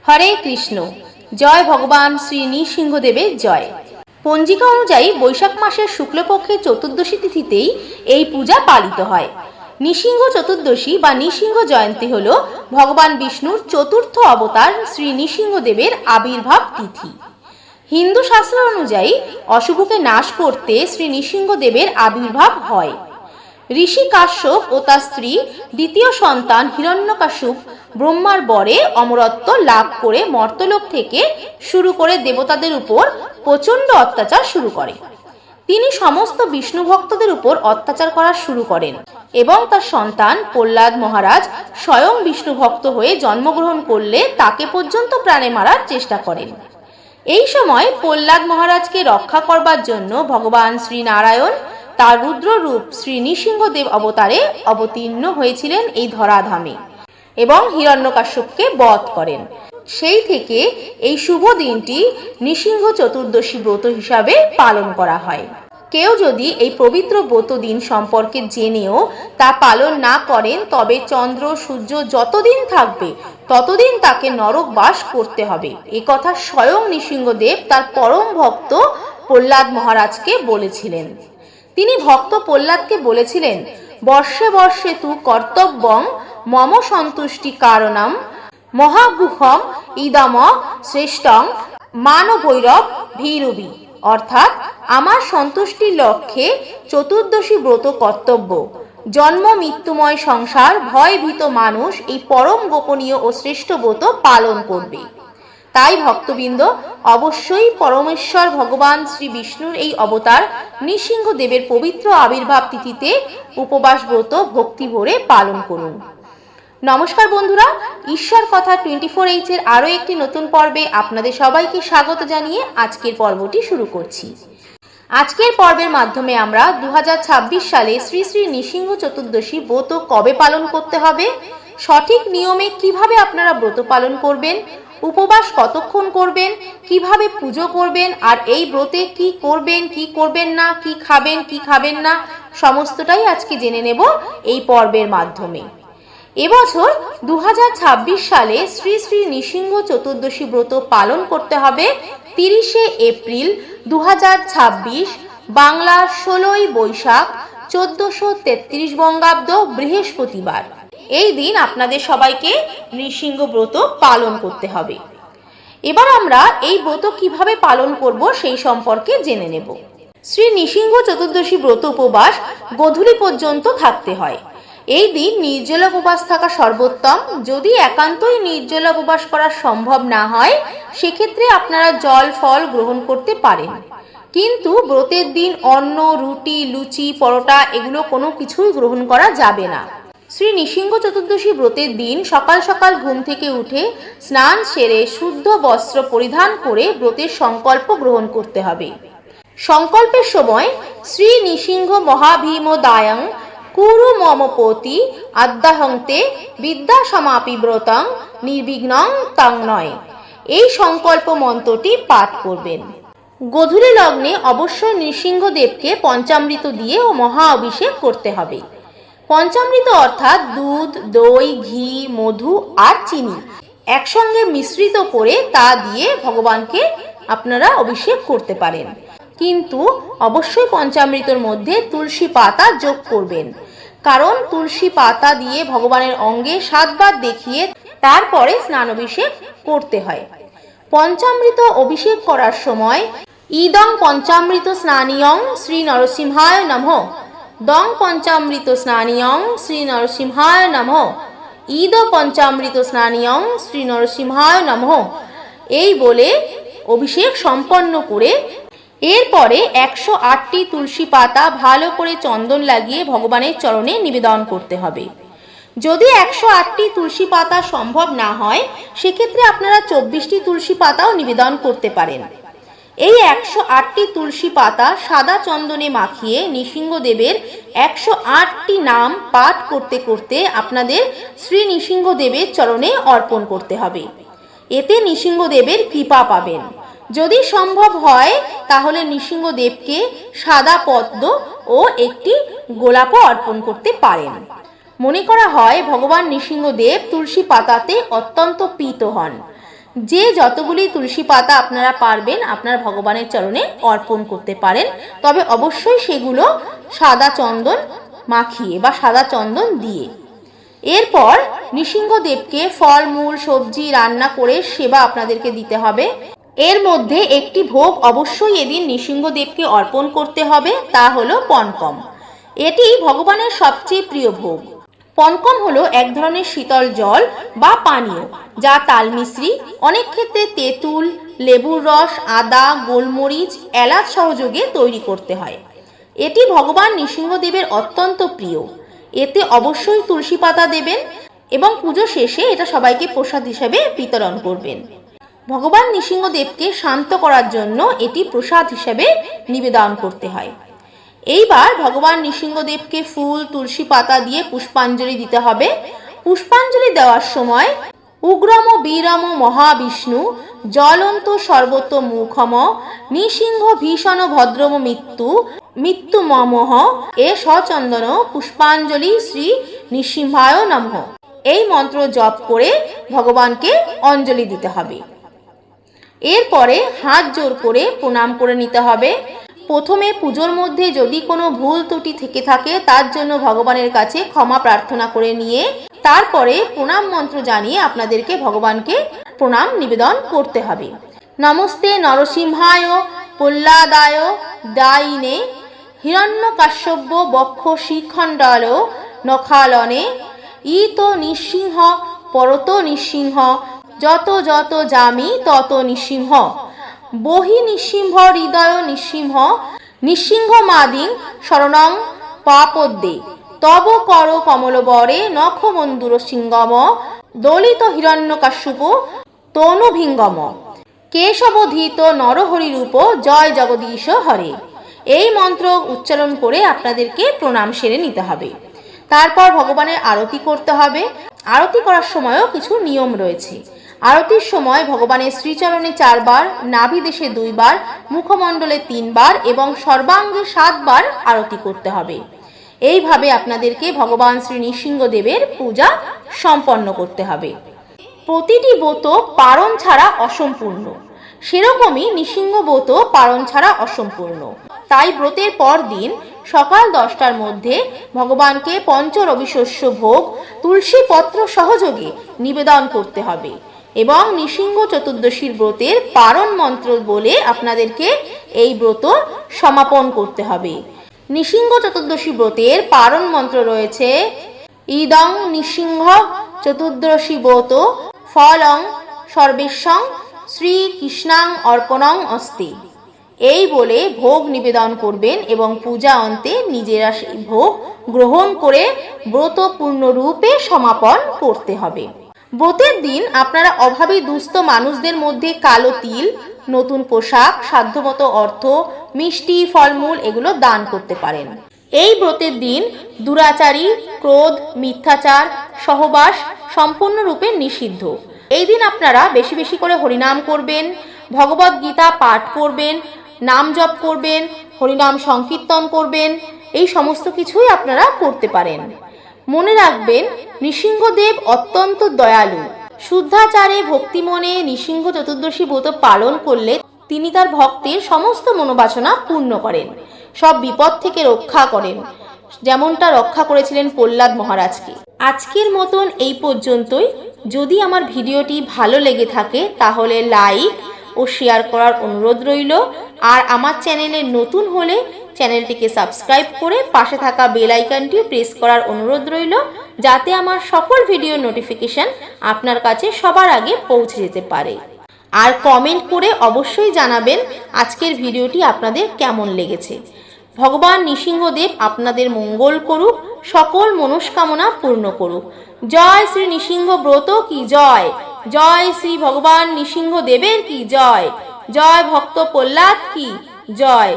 হরে কৃষ্ণ। জয় ভগবান শ্রী নৃসিংহদেবের জয়। পঞ্জিকা অনুযায়ী বৈশাখ মাসের শুক্লপক্ষের চতুর্দশী তিথিতেই এই পূজা পালিত হয়। নৃসিংহ চতুর্দশী বা নৃসিংহ জয়ন্তী হল ভগবান বিষ্ণুর চতুর্থ অবতার শ্রী নৃসিংহদেবের আবির্ভাব তিথি। হিন্দু শাস্ত্র অনুযায়ী অশুভকে নাশ করতে শ্রী নৃসিংহদেবের আবির্ভাব হয়। ঋষি কাশ্যপ ও তার স্ত্রী দ্বিতীয় সন্তান হিরণ্যকাশ্যপ ব্রহ্মার বরে অমরত্ব লাভ করে মর্তলোক থেকে শুরু করে দেবতাদের উপর প্রচণ্ড অত্যাচার শুরু করে। তিনি সমস্ত বিষ্ণু ভক্তদের উপর অত্যাচার করা শুরু করেন এবং তার সন্তান প্রহ্লাদ মহারাজ স্বয়ং বিষ্ণু ভক্ত হয়ে জন্মগ্রহণ করলে তাকে পর্যন্ত প্রাণে মারার চেষ্টা করেন। এই সময় প্রহ্লাদ মহারাজকে রক্ষা করবার জন্য ভগবান শ্রী নারায়ণ তার রুদ্র রূপ শ্রী নৃসিংহদেব অবতারে অবতীর্ণ হয়েছিলেন এই ধরাধামে এবং হিরণ্যকাশ্যপকে বধ করেন। সেই থেকে এই শুভ দিনটি নৃসিংহ চতুর্দশী ব্রত হিসাবে পালন করা হয়। কেউ যদি এই পবিত্র ব্রত দিন সম্পর্কে জেনেও তা পালন না করেন তবে চন্দ্র সূর্য যতদিন থাকবে ততদিন তাকে নরকবাস করতে হবে। এ কথা স্বয়ং নৃসিংহদেব তার পরম ভক্ত প্রহ্লাদ মহারাজকে বলেছিলেন। তিনি ভক্ত প্রহ্লাদকে বলেছিলেন, বর্ষে বর্ষে তু কর্তব্যং মম সন্তুষ্টি কারণম মহাগুহম ইদম শ্রেষ্ঠং মানভৈরব ভীরুবি। অর্থাৎ আমার সন্তুষ্টির লক্ষ্যে চতুর্দশী ব্রত কর্তব্য। জন্ম মৃত্যুময় সংসার ভয়ভীত মানুষ এই পরম গোপনীয় ও শ্রেষ্ঠ ব্রত পালন করবে। তাই ভক্তবৃন্দ অবশ্যই পরমেশ্বর ভগবান শ্রী বিষ্ণুর এই অবতার নৃসিংহদেবের পবিত্র আবির্ভাব তিথিতে উপবাস ব্রত ভক্তি ভরে পালন করুন। নমস্কার বন্ধুরা, ঈশ্বর কথা 24H এর আরও একটি নতুন পর্বে আপনাদের সবাইকে স্বাগত জানিয়ে আজকের পর্বটি শুরু করছি। আজকের পর্বের মাধ্যমে আমরা 2026 সালে শ্রী শ্রী নৃসিংহ চতুর্দশী ব্রত কবে পালন করতে হবে, সঠিক নিয়মে কিভাবে আপনারা ব্রত পালন করবেন, উপবাস কতক্ষণ করবেন, কিভাবে পুজো করবেন, আর এই ব্রতে কি করবেন কি করবেন না, কি খাবেন কি খাবেন না, সমস্তটাই আজকে জেনে নেব এই পর্বের মাধ্যমে। এবছর 2026 সালে শ্রী শ্রী নৃসিংহ চতুর্দশী ব্রত পালন করতে হবে 30শে এপ্রিল 2026 বাংলার 16ই বৈশাখ 1433 বঙ্গাব্দ বৃহস্পতিবার। এই দিন আপনাদের সবাইকে নৃসিংহ ব্রত পালন করতে হবে। এবার আমরা এই ব্রত কিভাবে পালন করব সেই সম্পর্কে জেনে নেব। শ্রী নৃসিংহ চতুর্দশী ব্রত উপবাস গোধূলি পর্যন্ত থাকতে হয়। এই দিন নির্জলা উপবাস থাকা সর্বোত্তম। যদি একান্তই নির্জলা উপবাস করা সম্ভব না হয় সেক্ষেত্রে আপনারা জল ফল গ্রহণ করতে পারেন, কিন্তু ব্রতের দিন অন্ন রুটি লুচি পরোটা এগুলো কোনো কিছুই গ্রহণ করা যাবে না। শ্রী নৃসিংহ চতুর্দশী ব্রতের দিন সকাল সকাল ঘুম থেকে উঠে স্নান সেরে শুদ্ধ বস্ত্র পরিধান করে ব্রতের সংকল্প গ্রহণ করতে হবে। সংকল্পের সময় শ্রী নৃসিংহ মহাভীমদায়ং কুরু মম পতি আদ্যাহংতে বিদ্যা সমাপি ব্রতং নির্বিঘ্নং তাং নয়, এই সংকল্প মন্ত্রটি পাঠ করবেন। গোধূলি লগ্নে অবশ্যই নৃসিংহদেবকে পঞ্চামৃত দিয়ে ও মহা অভিষেক করতে হবে। পঞ্চামৃত অর্থাৎ দুধ দই ঘি মধু আর চিনি একসঙ্গে মিশ্রিত করে তা দিয়ে ভগবানকে আপনারা অভিষেক করতে পারেন, কিন্তু অবশ্যই পঞ্চামৃতর মধ্যে তুলসী পাতা যোগ করবেন, কারণ তুলসী পাতা দিয়ে ভগবানের অঙ্গে 7 বার দেখিয়ে তারপরে স্নান অভিষেক করতে হয়। পঞ্চামৃত অভিষেক করার সময় ইদং পঞ্চামৃত স্নানিয়ং শ্রী নরসিংহায় নমঃ, দং পঞ্চামৃত স্নানিয়ং শ্রী নরসিংহায় নমঃ, ইদ পঞ্চামৃত স্নানিয়ং শ্রী নরসিংহায় নমঃ, এই বলে অভিষেক সম্পন্ন করে এরপরে 108টি তুলসী পাতা ভালো করে চন্দন লাগিয়ে ভগবানের চরণে নিবেদন করতে হবে। যদি 108টি তুলসী পাতা সম্ভব না হয় সেক্ষেত্রে আপনারা 24টি তুলসী পাতাও নিবেদন করতে পারেন। এই 108টি তুলসী পাতা সাদা চন্দনে মাখিয়ে নৃসিংহদেবের 108টি নাম পাঠ করতে করতে আপনাদের শ্রী নৃসিংহদেবের চরণে অর্পণ করতে হবে। এতে নৃসিংহদেবের কৃপা পাবেন। যদি সম্ভব হয় তাহলে নৃসিংহদেবকে সাদা পদ্ম ও একটি গোলাপও অর্পণ করতে পারেন। মনে করা হয় ভগবান নৃসিংহদেব তুলসী পাতাতে অত্যন্ত প্রীত হন। যে যতগুলি তুলসী পাতা আপনারা পারবেন আপনার ভগবানের চরণে অর্পণ করতে পারেন, তবে অবশ্যই সেগুলো সাদা চন্দন মাখিয়ে বা সাদা চন্দন দিয়ে। এরপর নৃসিংহদেবকে ফল মূল সবজি রান্না করে সেবা আপনাদেরকে দিতে হবে। এর মধ্যে একটি ভোগ অবশ্যই এদিন নৃসিংহদেবকে অর্পণ করতে হবে, তা হলো পনকম। এটি ভগবানের সবচেয়ে প্রিয় ভোগ। পনকম হলো এক ধরনের শীতল জল বা পানীয়, যা তালমিশ্রি, অনেক ক্ষেত্রে তেঁতুল, লেবুর রস, আদা, গোলমরিচ, এলাচ সহযোগে তৈরি করতে হয়। এটি ভগবান নৃসিংহদেবের অত্যন্ত প্রিয়। এতে অবশ্যই তুলসী পাতা দেবেন এবং পুজো শেষে এটা সবাইকে প্রসাদ হিসেবে বিতরণ করবেন। ভগবান নৃসিংহদেবকে শান্ত করার জন্য এটি প্রসাদ হিসেবে নিবেদন করতে হয়। এইবার ভগবান নৃসিংহদেবকে ফুল তুলসী পাতা দিয়ে পুষ্পাঞ্জলি দিতে হবে। পুষ্পাঞ্জলি দেওয়ার সময় উগ্রম বীরম মহাবিষ্ণু জ্বলন্ত সর্বত মুখম নৃসিংহ ভীষণ ভদ্রম মৃত্যু মমহ এ সচন্দন পুষ্পাঞ্জলি শ্রী নৃসিংহায় নমঃ, এই মন্ত্র জপ করে ভগবানকে অঞ্জলি দিতে হবে। এরপরে হাত জোর করে প্রণাম করে নিতে হবে। প্রথমে পুজোর মধ্যে যদি কোনো ভুল ত্রুটি থেকে থাকে তার জন্য ভগবানের কাছে ক্ষমা প্রার্থনা করে নিয়ে তারপরে প্রণাম মন্ত্র জানিয়ে আপনাদেরকে ভগবানকে প্রণাম নিবেদন করতে হবে। নমস্তে নরসিংহায় প্রহ্লাদায় দায়িনে হিরণ্যকাশ্যপ্য বক্ষ শিখণ্ডাল নখালনে ইত নৃসিংহ পরত নৃসিংহ যত যত জামি তত নৃসিংহ বহি নৃসিংহ হৃদয় নৃসিংহ নৃসিংহ মাদিং শরণং পাপদ্যে তব কর কমলবরে নখ মন্দুর সিংগম দলিত হিরণ্যকাশ্যপ তনুভিঙ্গম কেশবধৃত নরহরি রূপ জয় জগদীশ হরে। এই মন্ত্র উচ্চারণ করে আপনাদেরকে প্রণাম সেরে নিতে হবে। তারপর ভগবানের আরতি করতে হবে। আরতি করার সময়ও কিছু নিয়ম রয়েছে। আরতির সময় ভগবানের শ্রীচরণে 4 বার, নাভিদেশে 2 বার, মুখমণ্ডলে 3 বার এবং সর্বাঙ্গে 7 বার আরতি করতে হবে। এইভাবে আপনাদেরকে ভগবান শ্রী নৃসিংহদেবের পূজা সম্পন্ন করতে হবে। প্রতিটি ব্রত পারণ ছাড়া অসম্পূর্ণ, সেরকমই নৃসিংহ ব্রত পারণ ছাড়া অসম্পূর্ণ। তাই ব্রতের পর দিন সকাল 10টার মধ্যে ভগবানকে পঞ্চরবিশস্য ভোগ তুলসী পত্র সহযোগে নিবেদন করতে হবে এবং নৃসিংহ চতুর্দশীর ব্রতের পারণ মন্ত্র বলে আপনাদেরকে এই ব্রত সমাপন করতে হবে। নৃসিংহ চতুর্দশী ব্রতের পারণ মন্ত্র রয়েছে ইদং নৃসিংহ চতুর্দশী ব্রত ফলং সর্বেশ্বং শ্রীকৃষ্ণাং অর্পণং অস্তি। এই বলে ভোগ নিবেদন করবেন এবং পূজা অন্তে নিজেরা সেই ভোগ গ্রহণ করে ব্রত পূর্ণরূপে সমাপন করতে হবে। ব্রতের দিন আপনারা অভাবী দুস্থ মানুষদের মধ্যে কালো তিল, নতুন পোশাক, সাধ্যমতো অর্থ, মিষ্টি, ফলমূল এগুলো দান করতে পারেন। এই ব্রতের দিন দুরাচারী, ক্রোধ, মিথ্যাচার, সহবাস সম্পূর্ণরূপে নিষিদ্ধ। এই দিন আপনারা বেশি বেশি করে হরিনাম করবেন, ভগবদ গীতা পাঠ করবেন, নাম জপ করবেন, হরিনাম সংকীর্তন করবেন, এই সমস্ত কিছুই আপনারা করতে পারেন। মনে রাখবেন নৃসিংহদেব অত্যন্ত দয়ালু। শুদ্ধাচারে ভক্তিমনে নৃসিংহ চতুর্দশী ব্রত পালন করলে তিনি তার ভক্তের সমস্ত মনোবাসনা পূর্ণ করেন, সব বিপদ থেকে রক্ষা করেন, যেমনটা রক্ষা করেছিলেন প্রহ্লাদ মহারাজকে। আজকের মতন এই পর্যন্তই। যদি আমার ভিডিওটি ভালো লেগে থাকে তাহলে লাইক ও শেয়ার করার অনুরোধ রইল। আর আমার চ্যানেলে নতুন হলে চ্যানেলটিকে সাবস্ক্রাইব করে পাশে থাকা বেল আইকনটি প্রেস করার অনুরোধ রইল, যাতে আমার সকল ভিডিও নোটিফিকেশন আপনার কাছে সবার আগে পৌঁছে যেতে পারে। আর কমেন্ট করে অবশ্যই জানাবেন আজকের ভিডিওটি আপনাদের কেমন লেগেছে। ভগবান নৃসিংহদেব আপনাদের মঙ্গল করুক, সকল মনস্কামনা পূর্ণ করুক। জয় শ্রী নৃসিংহ ব্রত কি জয়, জয় শ্রী ভগবান নৃসিংহদেবের কি জয়, জয় ভক্ত প্রহ্লাদ কি জয়।